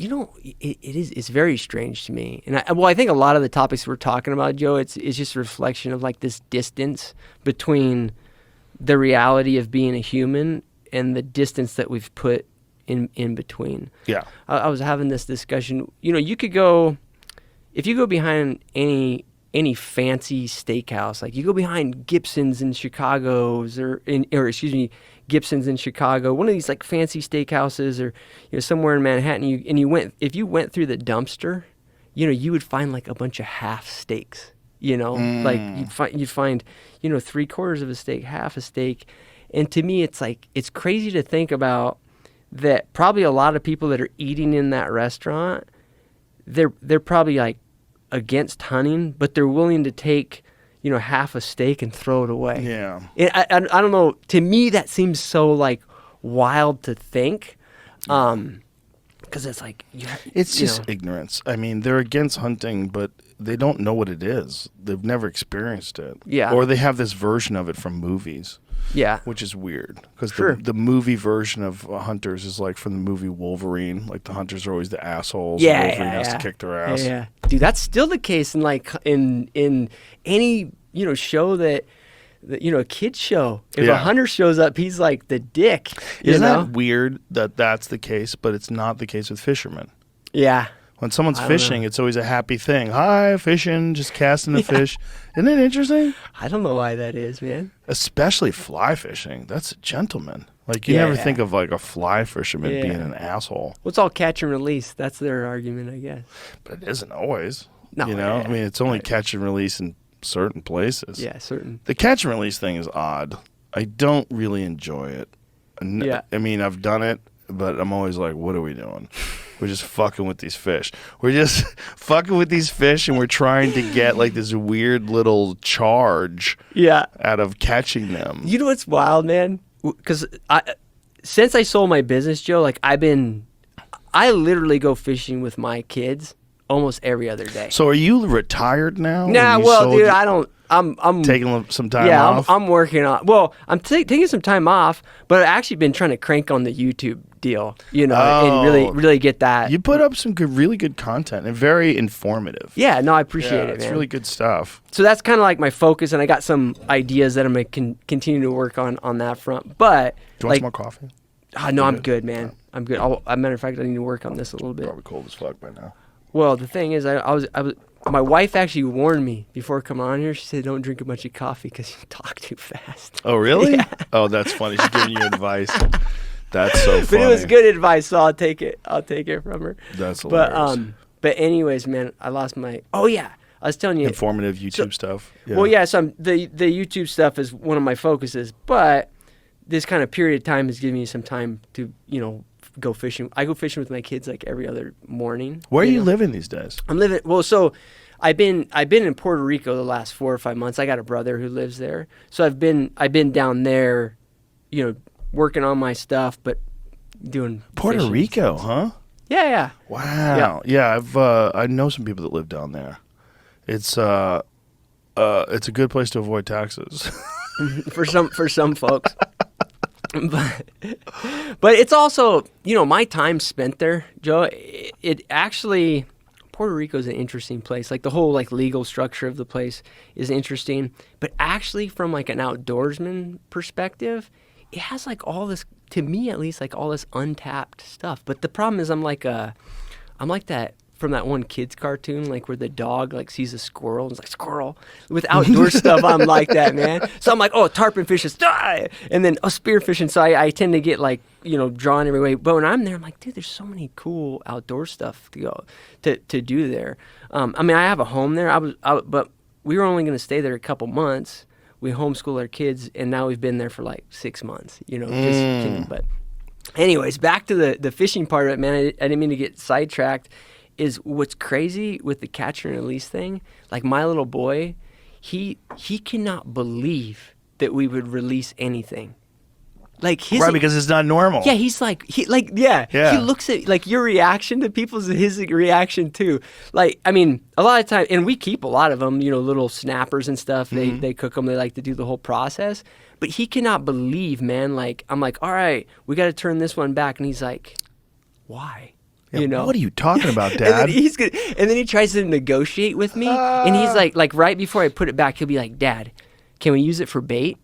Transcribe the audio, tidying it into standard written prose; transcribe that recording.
it's very strange to me. And I think a lot of the topics we're talking about, Joe, it's just a reflection of like this distance between the reality of being a human and the distance that we've put in between. Yeah. I was having this discussion. You could go, if you go behind any fancy steakhouse, like you go behind Gibson's in Chicago, Gibson's in Chicago, one of these like fancy steakhouses, or somewhere in Manhattan, if you went through the dumpster, you would find like a bunch of half steaks. Like you'd find 3/4 of a steak, half a steak, and to me it's like it's crazy to think about that. Probably a lot of people that are eating in that restaurant, they're probably like against hunting, but they're willing to take half a steak and throw it away. Yeah. I don't know. To me, that seems so like wild to think, because it's like it's just ignorance. I mean, they're against hunting, but they don't know what it is. They've never experienced it. Yeah. Or they have this version of it from movies. Yeah. Which is weird because Sure. the movie version of hunters is like from the movie Wolverine. Like the hunters are always the assholes. Yeah, and Wolverine has to kick their ass. Yeah. Dude, that's still the case in any show that a kid's show. If a hunter shows up, he's like the dick. Isn't that weird that that's the case, but it's not the case with fishermen? Yeah. When someone's fishing, it's always a happy thing. Hi, fishing, just casting a fish. Isn't it interesting? I don't know why that is, man. Especially fly fishing. That's a gentleman. Like, you never think of, like, a fly fisherman being an asshole. Well, it's all catch and release. That's their argument, I guess. But it isn't always. No. I mean, it's only catch and release in certain places. Yeah, certain. The catch and release thing is odd. I don't really enjoy it. Yeah. I mean, I've done it, but I'm always like, what are we doing? We're just fucking with these fish. We're just fucking with these fish, and we're trying to get like this weird little charge out of catching them. You know what's wild, man? Because since I sold my business, Joe, like I literally go fishing with my kids almost every other day. So are you retired now? Nah, well, dude, I don't. I'm taking some time off. Yeah, I'm working on. Well, I'm taking some time off, but I've actually been trying to crank on the YouTube deal, and really get that. You put up some really good content and very informative. Yeah, no, I appreciate it, It's man. really good stuff. So that's kind of like my focus, and I got some ideas that I'm going to continue to work on that front. But do you want some more coffee? No, I'm good, man. Yeah. I'm good. As a matter of fact, I need to work on this a little bit. Probably cold as fuck by now. Well, the thing is, I was. My wife actually warned me before coming on here. She said, "Don't drink a bunch of coffee because you talk too fast." Oh, really? Yeah. Oh, that's funny. She's giving you advice. That's so funny. But it was good advice, so I'll take it. I'll take it from her. That's hilarious. But anyways, man, I lost my. Oh yeah, I was telling you. Informative YouTube stuff. Yeah. Well, yeah. So the YouTube stuff is one of my focuses, but this kind of period of time has given me some time to go fishing. I go fishing with my kids like every other morning. Where are you living these days? I'm living. Well, so I've been in Puerto Rico the last 4 or 5 months. I got a brother who lives there, so I've been down there, working on my stuff, but doing Puerto fishing. Rico, huh? Yeah. Wow. Yeah, I know some people that live down there. It's a good place to avoid taxes. for some folks. But it's also, my time spent there, Joe, it actually, Puerto Rico is an interesting place. Like the whole like legal structure of the place is interesting. But actually from like an outdoorsman perspective, it has like all this, to me at least, like all this untapped stuff. But the problem is I'm like that from that one kids cartoon, like where the dog like sees a squirrel and it's like, squirrel. With outdoor stuff, I'm like that, man. So I'm like, oh, tarpon fishes, die! And then spear fishing. So I tend to get like, drawn every way. But when I'm there, I'm like, dude, there's so many cool outdoor stuff to go to do there. I mean, I have a home there. But we were only going to stay there a couple months. We homeschool our kids, and now we've been there for like 6 months. Just kidding. But anyways, back to the fishing part of it, man. I didn't mean to get sidetracked. Is what's crazy with the catch and release thing, like my little boy, he cannot believe that we would release anything. Like his, right, because it's not normal. Yeah, he's like, he looks at like your reaction to his reaction too. Like, I mean, a lot of times, and we keep a lot of them, little snappers and stuff. They cook them. They like to do the whole process. But he cannot believe, man. Like, I'm like, all right, we got to turn this one back. And he's like, why? you know, what are you talking about, Dad? And then he tries to negotiate with me, and he's like right before I put it back, he'll be like, Dad, can we use it for bait?